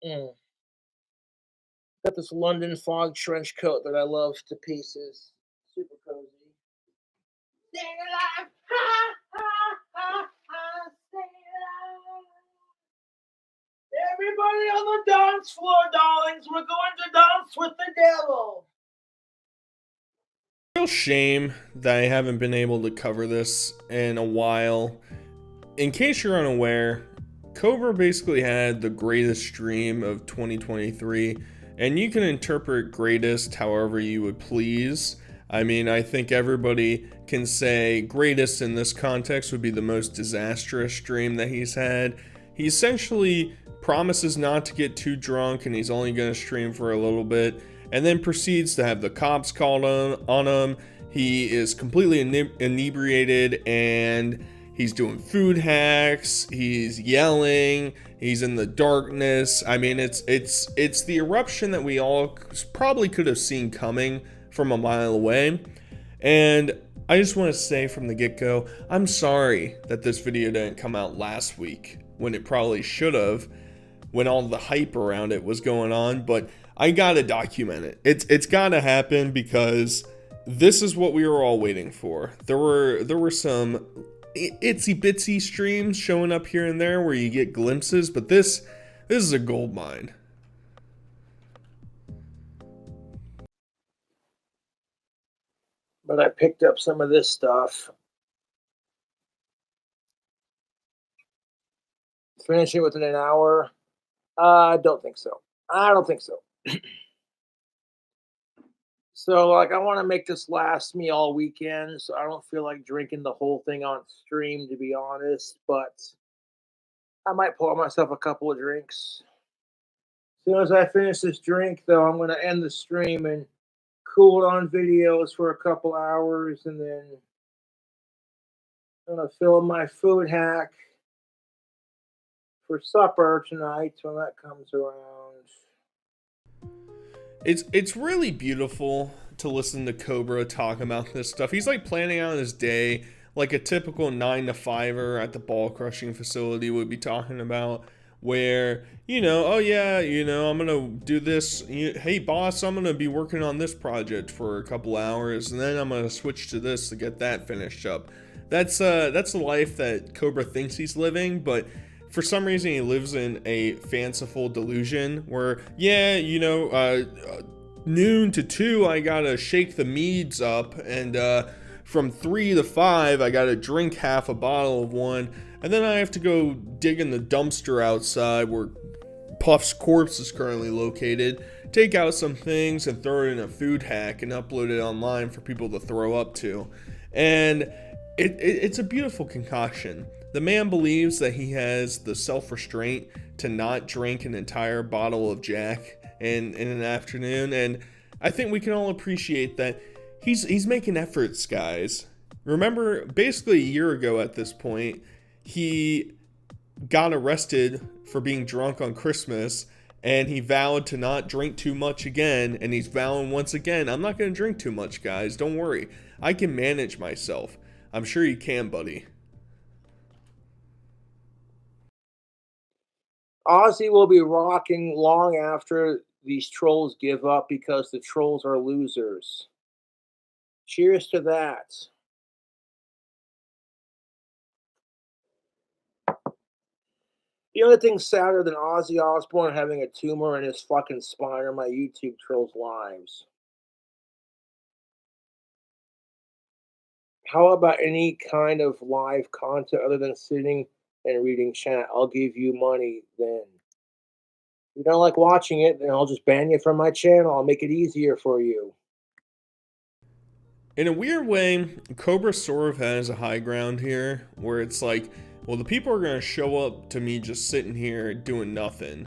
Mm. Got this London fog trench coat that I love to pieces. Super cozy. Stay alive! Ha, ha, ha, ha, stay alive! Everybody on the dance floor, darlings, we're going to dance with the devil. Real shame that I haven't been able to cover this in a while. In case you're unaware, Cobra basically had the greatest stream of 2023, and you can interpret greatest however you would please. I mean, I think everybody can say greatest in this context would be the most disastrous stream that he's had. He essentially promises not to get too drunk and he's only going to stream for a little bit, and then proceeds to have the cops called on him. He is completely inebriated and he's doing food hacks, he's yelling, he's in the darkness. I mean, it's the eruption that we all probably could have seen coming from a mile away. And I just want to say from the get-go, I'm sorry that this video didn't come out last week when it probably should have, when all the hype around it was going on, but I gotta document it. It's gotta happen because this is what we were all waiting for. There were some itsy bitsy streams showing up here and there where you get glimpses, but this is a gold mine. But I picked up some of this stuff. Finish it within an hour. I don't think so. I don't think so. So, like, I want to make this last me all weekend, so I don't feel like drinking the whole thing on stream, to be honest. But I might pour myself a couple of drinks. As soon as I finish this drink, though, I'm going to end the stream and cool it on videos for a couple hours, and then I'm going to film my food hack for supper tonight when that comes around. It's really beautiful to listen to Cobra talk about this stuff. He's like planning out his day like a typical 9 to 5er at the ball crushing facility would be talking about, where, oh yeah, I'm gonna do this. Hey boss, I'm gonna be working on this project for a couple hours, and then I'm gonna switch to this to get that finished up. That's the life that Cobra thinks he's living, but for some reason he lives in a fanciful delusion where, yeah, noon to 2 I gotta shake the meads up, and from 3 to 5 I gotta drink half a bottle of one, and then I have to go dig in the dumpster outside where Puff's corpse is currently located, take out some things and throw it in a food hack and upload it online for people to throw up to. And it's a beautiful concoction. The man believes that he has the self-restraint to not drink an entire bottle of Jack in an afternoon, and I think we can all appreciate that he's making efforts, guys. Remember, basically a year ago at this point, he got arrested for being drunk on Christmas, and he vowed to not drink too much again, and he's vowing once again, I'm not going to drink too much, guys. Don't worry. I can manage myself. I'm sure you can, buddy. Ozzy will be rocking long after these trolls give up because the trolls are losers. Cheers to that. The only thing sadder than Ozzy Osbourne having a tumor in his fucking spine are my YouTube trolls' lives. How about any kind of live content other than sitting and reading chat? I'll give you money then. If you don't like watching it, then I'll just ban you from my channel. I'll make it easier for you. In a weird way, Cobra sort of has a high ground here, where it's like, well, the people are going to show up to me just sitting here doing nothing.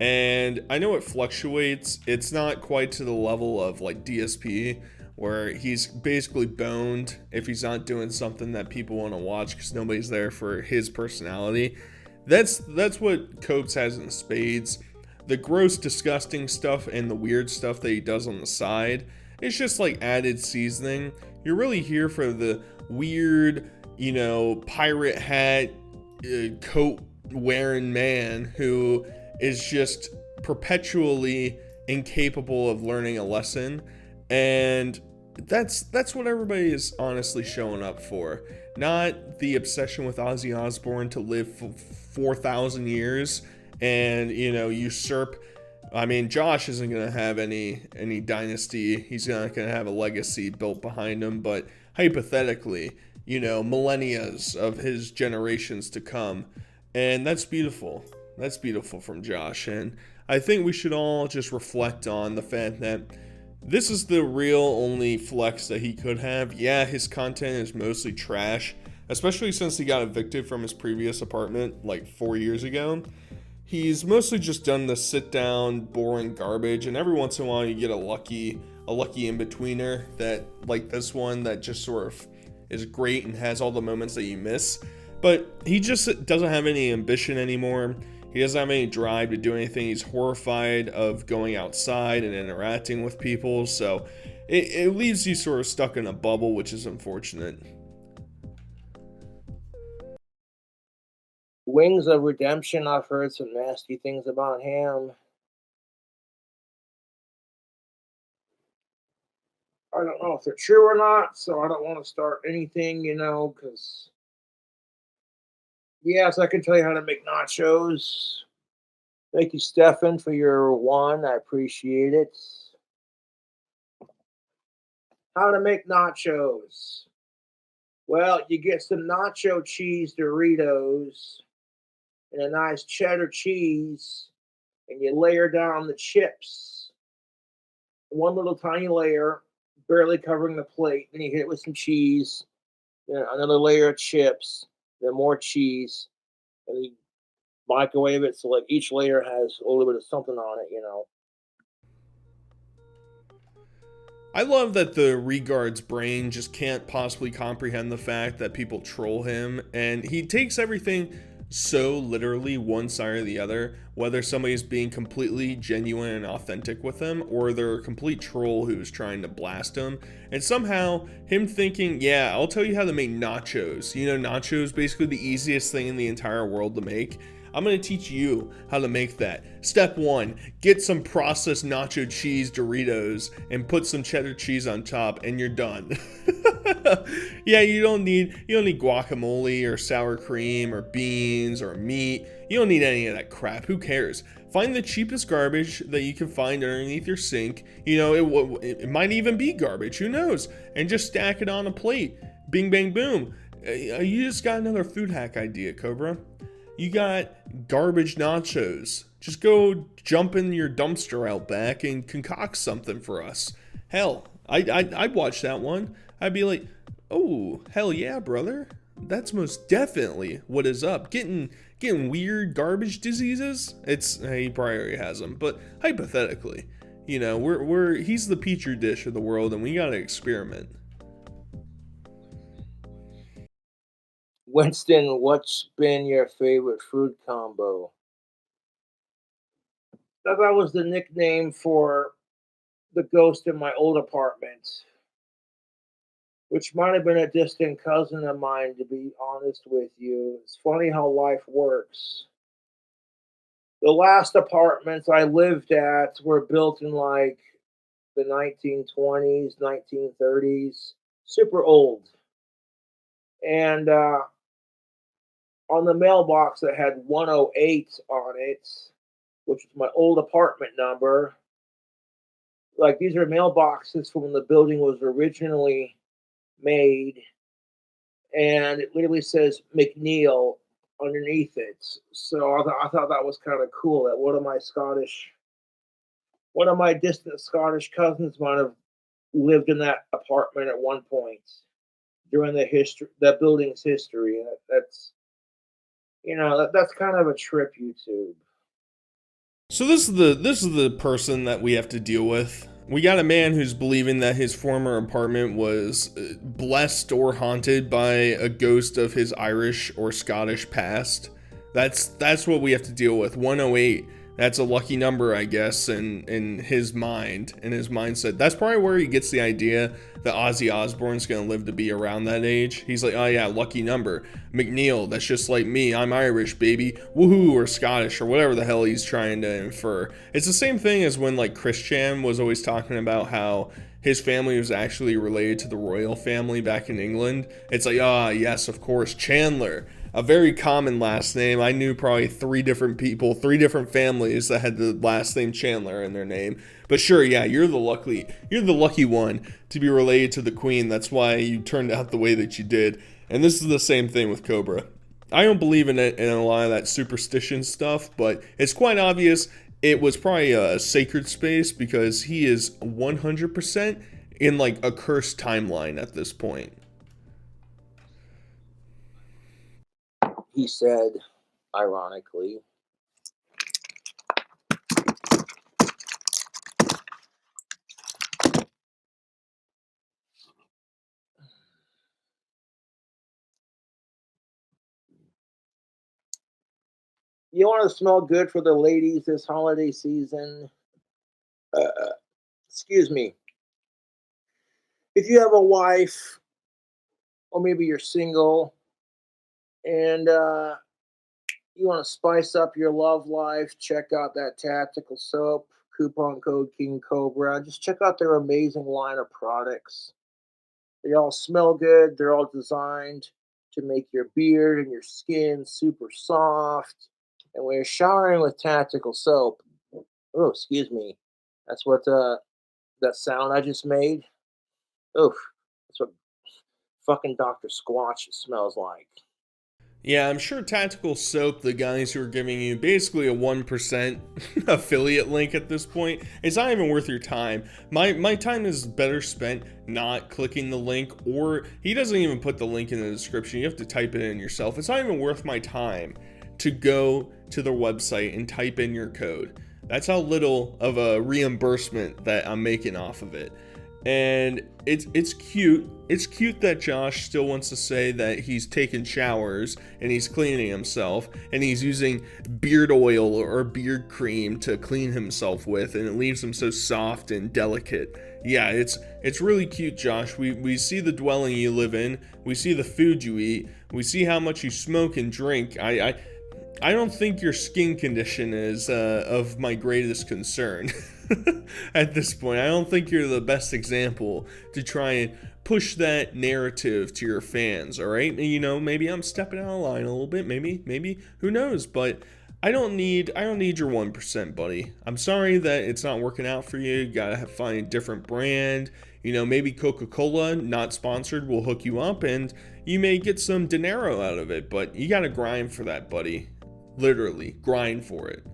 And I know it fluctuates. It's not quite to the level of like DSP, where he's basically boned if he's not doing something that people want to watch because nobody's there for his personality. That's what Copes has in spades. The gross, disgusting stuff and the weird stuff that he does on the side, it's just like added seasoning. You're really here for the weird, pirate hat, coat wearing man who is just perpetually incapable of learning a lesson, and that's what everybody is honestly showing up for. Not the obsession with Ozzy Osbourne to live for 4,000 years and, usurp. I mean, Josh isn't going to have any dynasty. He's not going to have a legacy built behind him, but hypothetically, millennias of his generations to come. And that's beautiful. That's beautiful from Josh. And I think we should all just reflect on the fact that this is the real only flex that he could have. Yeah, his content is mostly trash, especially since he got evicted from his previous apartment like 4 years ago. He's mostly just done the sit down, boring garbage, and every once in a while you get a lucky in-betweener that, like this one, that just sort of is great and has all the moments that you miss. But he just doesn't have any ambition anymore. He doesn't have any drive to do anything. He's horrified of going outside and interacting with people. So it leaves you sort of stuck in a bubble, which is unfortunate. Wings of Redemption, I've heard some nasty things about him. I don't know if they're true or not, so I don't want to start anything, because yes, I can tell you how to make nachos. Thank you, Stefan, for your one. I appreciate it. How to make nachos. Well, you get some nacho cheese Doritos and a nice cheddar cheese, and you layer down the chips. One little tiny layer, barely covering the plate. Then you hit it with some cheese, then another layer of chips, then more cheese, and you microwave it so like each layer has a little bit of something on it. I love that the Regard's brain just can't possibly comprehend the fact that people troll him, and he takes everything so literally one side or the other, whether somebody's being completely genuine and authentic with him or they're a complete troll who's trying to blast him. And somehow him thinking, yeah, I'll tell you how to make nachos. Nachos basically the easiest thing in the entire world to make. I'm going to teach you how to make that. Step 1, get some processed nacho cheese Doritos and put some cheddar cheese on top and you're done. Yeah, you don't need guacamole or sour cream or beans or meat. You don't need any of that crap. Who cares? Find the cheapest garbage that you can find underneath your sink. It might even be garbage. Who knows? And just stack it on a plate. Bing, bang, boom. You just got another food hack idea, Cobra. You got garbage nachos. Just go jump in your dumpster out back and concoct something for us. Hell, I'd watch that one. I'd be like, oh, hell yeah, brother. That's most definitely what is up. Getting weird garbage diseases. He probably already has them, but hypothetically, he's the petri dish of the world, and we gotta experiment. Winston, what's been your favorite food combo? That was the nickname for the ghost in my old apartment, which might have been a distant cousin of mine, to be honest with you. It's funny how life works. The last apartments I lived at were built in like the 1920s, 1930s, super old. And on the mailbox that had 108 on it, which is my old apartment number. Like, these are mailboxes from when the building was originally made, and it literally says McNeil underneath it. So I thought that was kind of cool that one of my distant Scottish cousins might have lived in that apartment at one point during that building's history. That's that's kind of a trip, YouTube. So this is the person that we have to deal with. We got a man who's believing that his former apartment was blessed or haunted by a ghost of his Irish or Scottish past. That's what we have to deal with. 108. That's a lucky number, I guess, in his mind, in his mindset. That's probably where he gets the idea that Ozzy Osbourne's gonna live to be around that age. He's like, oh yeah, lucky number. McNeil, that's just like me. I'm Irish, baby. Woohoo, or Scottish, or whatever the hell he's trying to infer. It's the same thing as when like Chris Chan was always talking about how his family was actually related to the royal family back in England. It's like, ah, yes, of course, Chandler, a very common last name. I knew probably three different people, three different families that had the last name Chandler in their name. But sure, yeah, you're the lucky one to be related to the queen. That's why you turned out the way that you did. And this is the same thing with Cobra. I don't believe in it in a lot of that superstition stuff, but it's quite obvious it was probably a sacred space because he is 100% in like a cursed timeline at this point. He said, ironically, you want to smell good for the ladies this holiday season? Excuse me. If you have a wife, or maybe you're single, and you want to spice up your love life, check out that tactical soap. Coupon code King Cobra. Just check out their amazing line of products. They all smell good. They're all designed to make your beard and your skin super soft. And when you're showering with tactical soap, oh, excuse me, that's what that sound I just made. Oof, that's what fucking Dr. Squatch smells like. Yeah, I'm sure Tactical Soap, the guys who are giving you basically a 1% affiliate link at this point, it's not even worth your time. My time is better spent not clicking the link, or he doesn't even put the link in the description. You have to type it in yourself. It's not even worth my time to go to their website and type in your code. That's how little of a reimbursement that I'm making off of it. And it's cute. It's cute that Josh still wants to say that he's taking showers and he's cleaning himself and he's using beard oil or beard cream to clean himself with, and it leaves him so soft and delicate. Yeah, it's really cute, Josh. We see the dwelling you live in. We see the food you eat. We see how much you smoke and drink. I don't think your skin condition is of my greatest concern at this point. I don't think you're the best example to try and push that narrative to your fans. All right, maybe I'm stepping out of line a little bit. Maybe who knows? But I don't need your 1%, buddy. I'm sorry that it's not working out for you. You gotta find a different brand. Maybe Coca-Cola, not sponsored, will hook you up and you may get some dinero out of it. But you gotta grind for that, buddy. Literally, grind for it.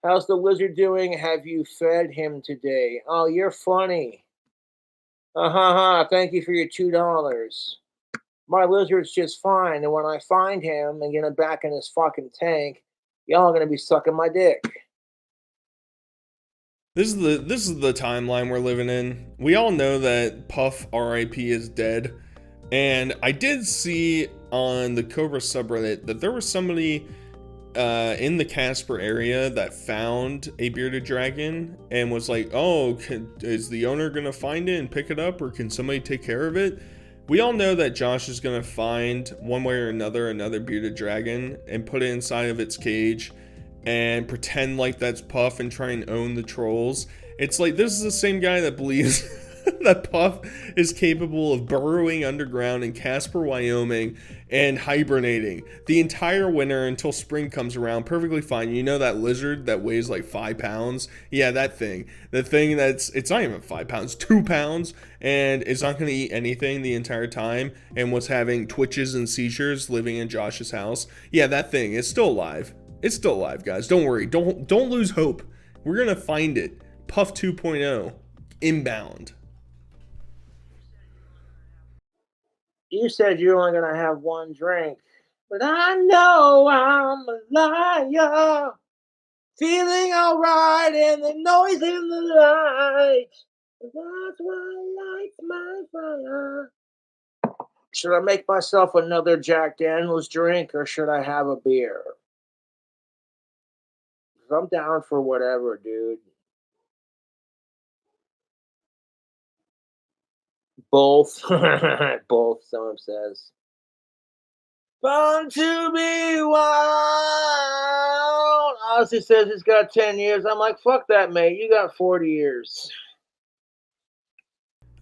How's the lizard doing? Have you fed him today? Oh, you're funny. Thank you for your $2. My lizard's just fine, and when I find him and get him back in his fucking tank, y'all are gonna be sucking my dick. This is the timeline we're living in. We all know that Puff RIP is dead. And I did see on the Cobra subreddit that there was somebody in the Casper area that found a bearded dragon and was like, oh, is the owner going to find it and pick it up, or can somebody take care of it? We all know that Josh is going to find one way or another bearded dragon and put it inside of its cage and pretend like that's Puff and try and own the trolls. It's like, this is the same guy that believes that Puff is capable of burrowing underground in Casper, Wyoming and hibernating the entire winter until spring comes around perfectly fine. You know that lizard that weighs like 5 pounds? Yeah, that thing. The thing it's not even 5 pounds, 2 pounds, and it's not going to eat anything the entire time and was having twitches and seizures living in Josh's house. Yeah, that thing is still alive. It's still alive, guys. Don't worry. Don't lose hope. We're going to find it. Puff 2.0 inbound. You said you're only gonna have one drink, but I know I'm a liar. Feeling alright and the noise in the light. That's what lights my fire. Should I make myself another Jack Daniels drink or should I have a beer? 'Cause I'm down for whatever, dude. Both. Both, someone says. Fun to be wild. Ozzy says he's got 10 years. I'm like, fuck that, mate. You got 40 years.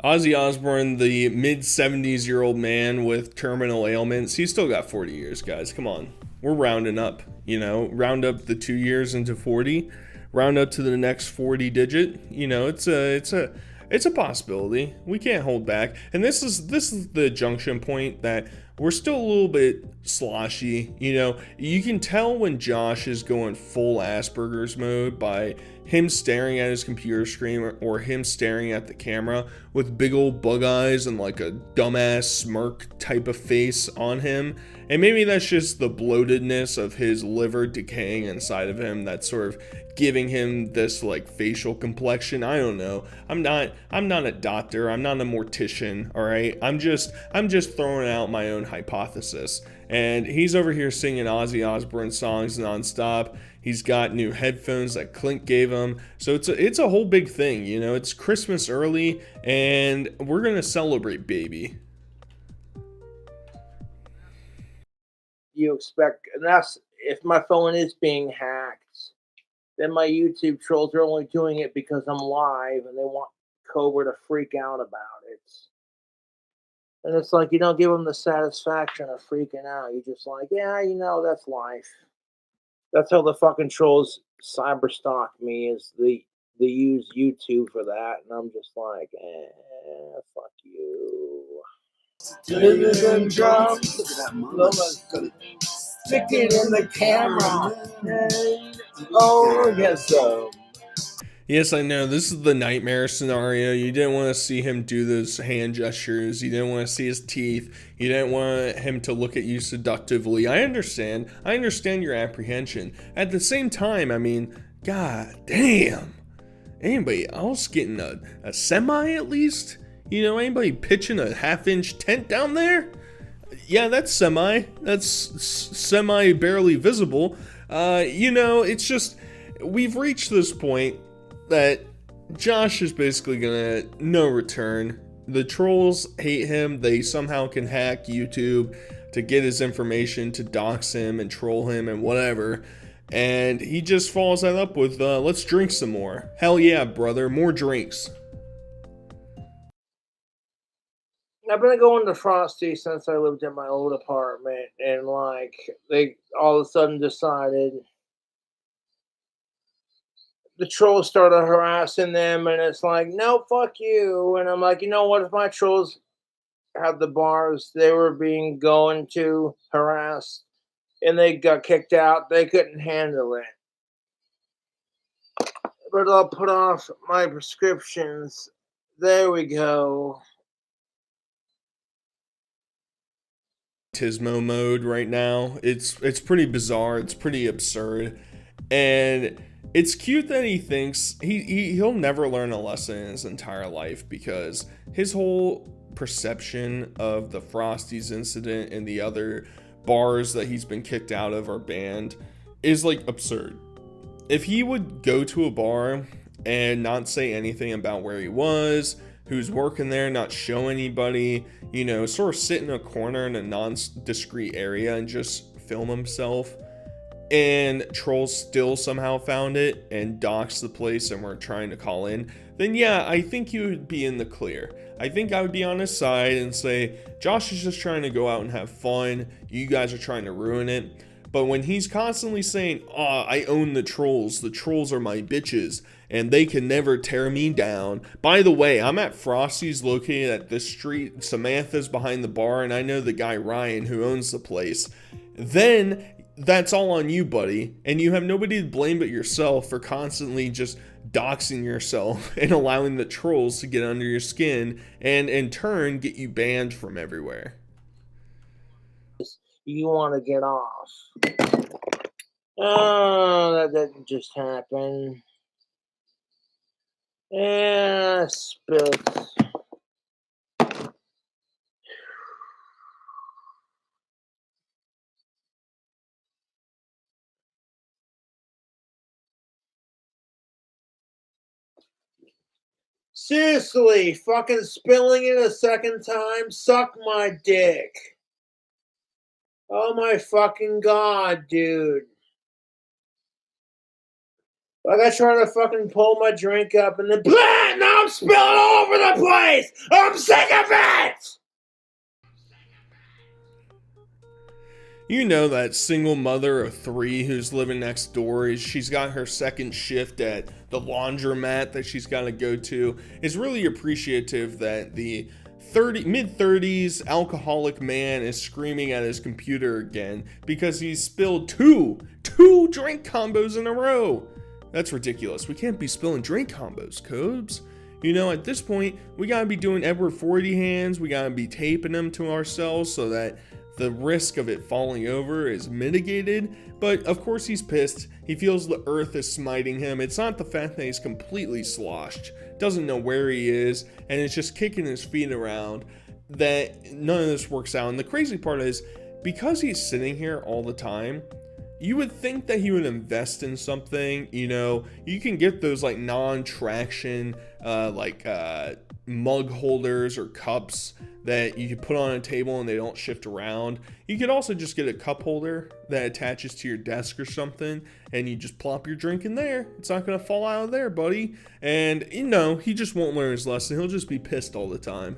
Ozzy Osbourne, the mid-70s-year-old man with terminal ailments, he's still got 40 years, guys. Come on. We're rounding up, round up the 2 years into 40, round up to the next 40 digit. It's a possibility. We can't hold back. And this is the junction point that we're still a little bit sloshy. You can tell when Josh is going full Asperger's mode by him staring at his computer screen or him staring at the camera with big old bug eyes and like a dumbass smirk type of face on him. And maybe that's just the bloatedness of his liver decaying inside of him that's sort of giving him this like facial complexion. I don't know. I'm not a doctor. I'm not a mortician, all right? I'm just throwing out my own hypothesis. And he's over here singing Ozzy Osbourne songs nonstop. He's got new headphones that Clint gave him. So it's a whole big thing, It's Christmas early and we're going to celebrate, baby. You expect, and that's if my phone is being hacked, then my YouTube trolls are only doing it because I'm live and they want Cobra to freak out about it. And it's like you don't give them the satisfaction of freaking out. You're just like, yeah, that's life. That's how the fucking trolls cyber stalk me is they use YouTube for that, and I'm just like, fuck you. And drums, stick it in the camera. Oh yes, Yes, I know. This is the nightmare scenario. You didn't want to see him do those hand gestures. You didn't want to see his teeth. You didn't want him to look at you seductively. I understand. I understand your apprehension. At the same time, I mean, god damn. Anybody else getting a semi at least? Anybody pitching a half-inch tent down there? Yeah, that's semi. That's semi barely visible. It's just, we've reached this point that Josh is basically gonna no return. The trolls hate him. They somehow can hack YouTube to get his information, to dox him and troll him and whatever. And he just follows that up with, let's drink some more. Hell yeah, brother, more drinks. I've been going to Frosty since I lived in my old apartment, and like they all of a sudden decided the trolls started harassing them, and it's like, no, fuck you. And I'm like, you know what? If my trolls had the bars they were being going to harass and they got kicked out, they couldn't handle it. But I'll put off my prescriptions. There we go. Tismo mode right now. It's pretty bizarre. It's pretty absurd, and it's cute that he thinks he'll never learn a lesson in his entire life because his whole perception of the Frosties incident and the other bars that he's been kicked out of or banned is like absurd. If he would go to a bar and not say anything about where he was, who's working there, not show anybody, sort of sit in a corner in a non-discreet area and just film himself, and trolls still somehow found it and doxed the place and were trying to call in, then yeah, I think you would be in the clear. I think I would be on his side and say, Josh is just trying to go out and have fun. You guys are trying to ruin it. But when he's constantly saying, I own the trolls are my bitches, and they can never tear me down. By the way, I'm at Frosty's located at this street. Samantha's behind the bar, and I know the guy Ryan who owns the place. Then that's all on you, buddy. And you have nobody to blame but yourself for constantly just doxing yourself and allowing the trolls to get under your skin and in turn get you banned from everywhere. You want to get off. Oh, that didn't just happen. Yeah, spilled. Seriously, fucking spilling it a second time? Suck my dick. Oh my fucking god, dude. Like I try to fucking pull my drink up and then blah, now I'm spilling all over the place. I'm sick of it. You know that single mother of 3 who's living next door, she's got her second shift at the laundromat that she's got to go to, is really appreciative that the mid-30s alcoholic man is screaming at his computer again because he's spilled two drink combos in a row. That's ridiculous. We can't be spilling drink combos, Cobes. You know, at this point, we gotta be doing Edward 40 hands. We gotta be taping them to ourselves so that the risk of it falling over is mitigated. But of course he's pissed. He feels the earth is smiting him. It's not the fact that he's completely sloshed, doesn't know where he is, and is just kicking his feet around, that none of this works out. And the crazy part is, because he's sitting here all the time, you would think that he would invest in something. You know, you can get those like non-traction mug holders or cups that you can put on a table and they don't shift around. You could also just get a cup holder that attaches to your desk or something, and you just plop your drink in there. It's not gonna fall out of there, buddy. And you know, he just won't learn his lesson. He'll just be pissed all the time.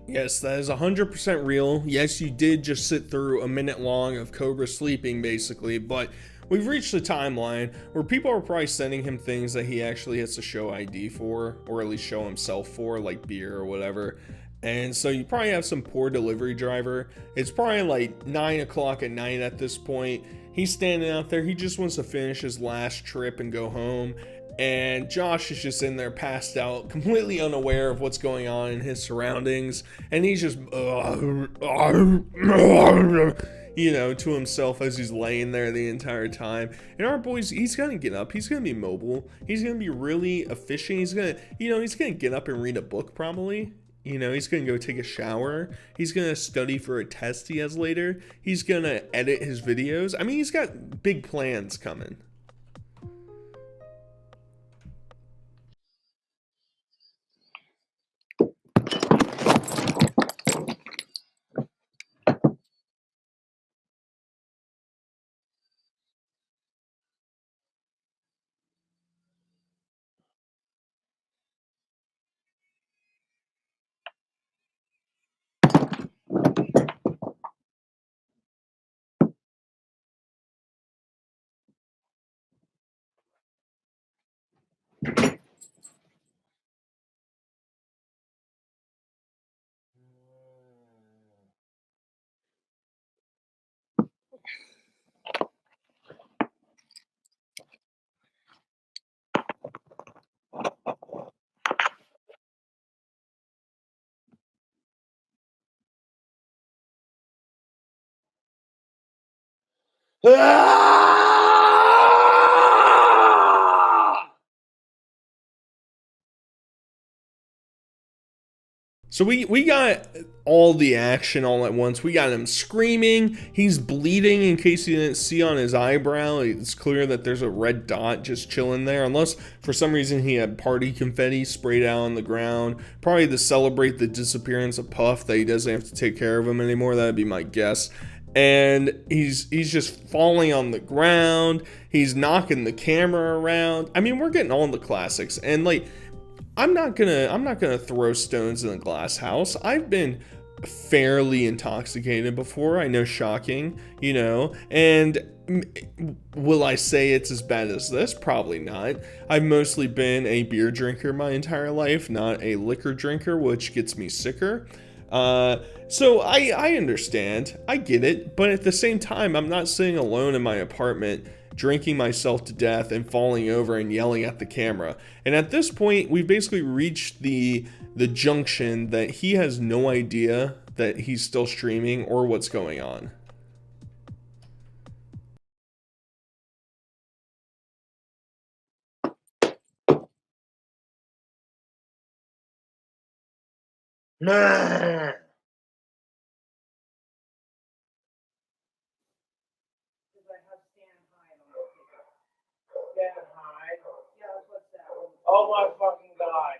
Yes, that is 100% real. Yes, you did just sit through a minute long of Cobra sleeping, basically, but we've reached a timeline where people are probably sending him things that he actually has to show ID for, or at least show himself for, like beer or whatever. And so you probably have some poor delivery driver. It's probably like 9 o'clock at night at this point. He's standing out there. He just wants to finish his last trip and go home. And Josh is just in there passed out, completely unaware of what's going on in his surroundings. And he's just, you know, to himself as he's laying there the entire time. And our boy's, he's gonna get up. He's gonna be mobile. He's gonna be really efficient. He's gonna, you know, he's gonna get up and read a book probably. You know, he's going to go take a shower. He's going to study for a test he has later. He's going to edit his videos. I mean, he's got big plans coming. So we got all the action all at once. We got him screaming. He's bleeding in case you didn't see on his eyebrow. It's clear that there's a red dot just chilling there. Unless for some reason he had party confetti sprayed out on the ground. Probably to celebrate the disappearance of Puff, that he doesn't have to take care of him anymore. That'd be my guess. And he's just falling on the ground. He's knocking the camera around. I mean, we're getting all the classics. And like, I'm not gonna throw stones in a glass house. I've been fairly intoxicated before. I know, shocking, and will I say it's as bad as this? Probably not. I've mostly been a beer drinker my entire life, not a liquor drinker, which gets me sicker. So I understand, I get it, but at the same time, I'm not sitting alone in my apartment drinking myself to death and falling over and yelling at the camera. And at this point, we've basically reached the junction that he has no idea that he's still streaming or what's going on. Nah. Stand high. Oh my fucking god.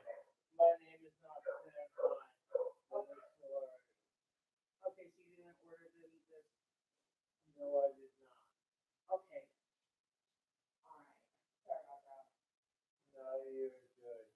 My name is not Stand High. Okay, so you didn't order this? No, I did not. Okay. Alright. Sorry about that. No, you're good.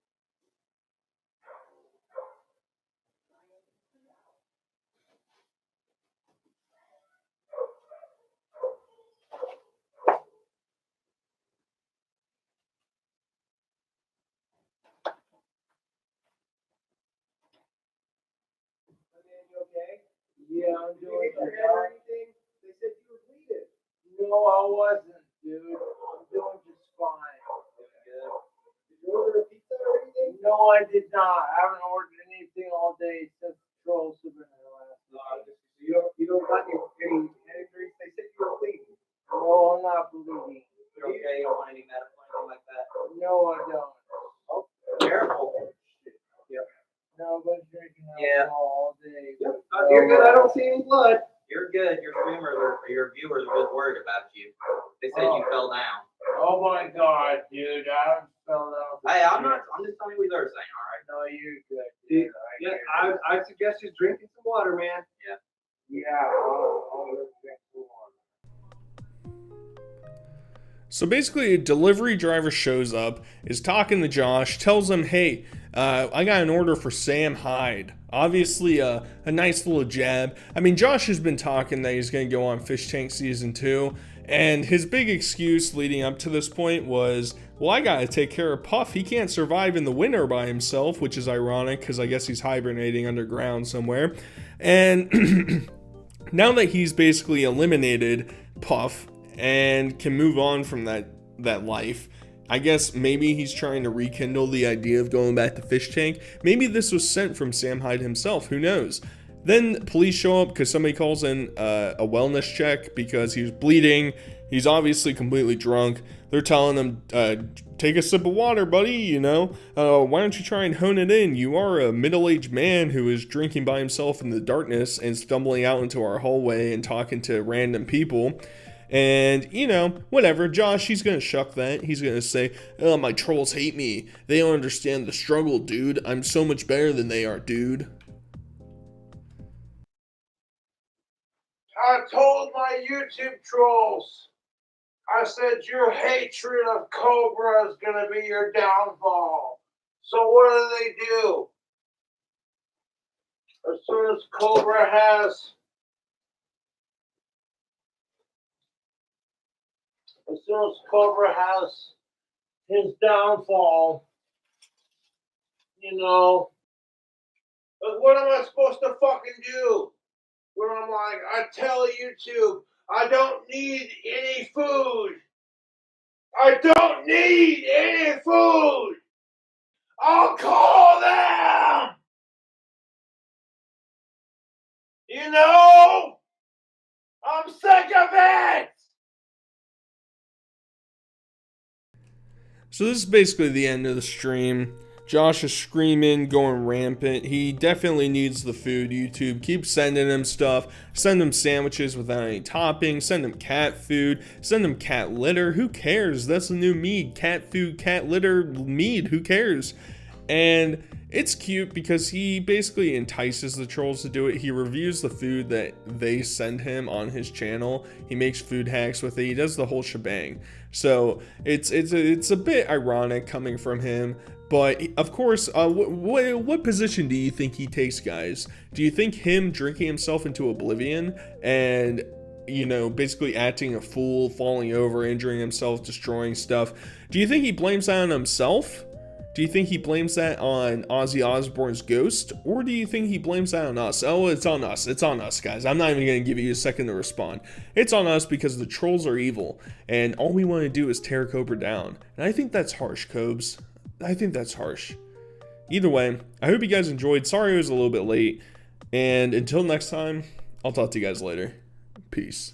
You okay? Yeah, I'm doing good. Anything? They said you were bleeding. No, I wasn't, dude. I'm doing just fine. Good. Did you order a pizza or anything? No, I did not. I haven't ordered anything all day since trolls have been here last night. You don't got any injuries? They said you were bleeding. No, I'm not bleeding. You're okay? You don't want any medical or anything like that? No, I don't. Oh, careful. Yep. No, I've been drinking alcohol all day. Yep. You're good. I don't see any blood. You're good. Your streamers or your viewers are just worried about you. They said you fell down. Oh my god, dude! I fell down. Hey, I'm not. I'm just telling you what they're saying. All right. No, you're good. Dude. I suggest you drinking some water, man. Yeah. Yeah. I'll drink some water. So basically, a delivery driver shows up, is talking to Josh, tells him, hey, I got an order for Sam Hyde. Obviously, a nice little jab. I mean, Josh has been talking that he's going to go on Fish Tank Season 2, and his big excuse leading up to this point was, well, I got to take care of Puff. He can't survive in the winter by himself, which is ironic because I guess he's hibernating underground somewhere. And now that he's basically eliminated Puff and can move on from that life, I guess maybe he's trying to rekindle the idea of going back to Fish Tank. Maybe this was sent from Sam Hyde himself, who knows. Then police show up because somebody calls in a wellness check because he was bleeding. He's obviously completely drunk. They're telling him, take a sip of water, buddy, why don't you try and hone it in? You are a middle-aged man who is drinking by himself in the darkness and stumbling out into our hallway and talking to random people. And, whatever, Josh, he's going to shuck that. He's going to say, oh, my trolls hate me. They don't understand the struggle, dude. I'm so much better than they are, dude. I told my YouTube trolls, I said your hatred of Cobra is going to be your downfall. So what do? As soon as Cobra has his downfall, what am I supposed to fucking do? When I'm like, I tell YouTube, I don't need any food. I don't need any food. I'll call them. I'm sick of it. So this is basically the end of the stream. Josh is screaming, going rampant. He definitely needs the food, YouTube. Keep sending him stuff. Send him sandwiches without any toppings. Send him cat food. Send him cat litter. Who cares? That's the new mead. Cat food, cat litter, mead. Who cares? And it's cute because he basically entices the trolls to do it. He reviews the food that they send him on his channel. He makes food hacks with it. He does the whole shebang. So it's a bit ironic coming from him. But of course, what position do you think he takes, guys? Do you think him drinking himself into oblivion and, you know, basically acting a fool, falling over, injuring himself, destroying stuff, do you think he blames that on himself? Do you think he blames that on Ozzy Osbourne's ghost? Or do you think he blames that on us? Oh, it's on us. It's on us, guys. I'm not even going to give you a second to respond. It's on us because the trolls are evil. And all we want to do is tear Cobra down. And I think that's harsh, Cobes. I think that's harsh. Either way, I hope you guys enjoyed. Sorry it was a little bit late. And until next time, I'll talk to you guys later. Peace.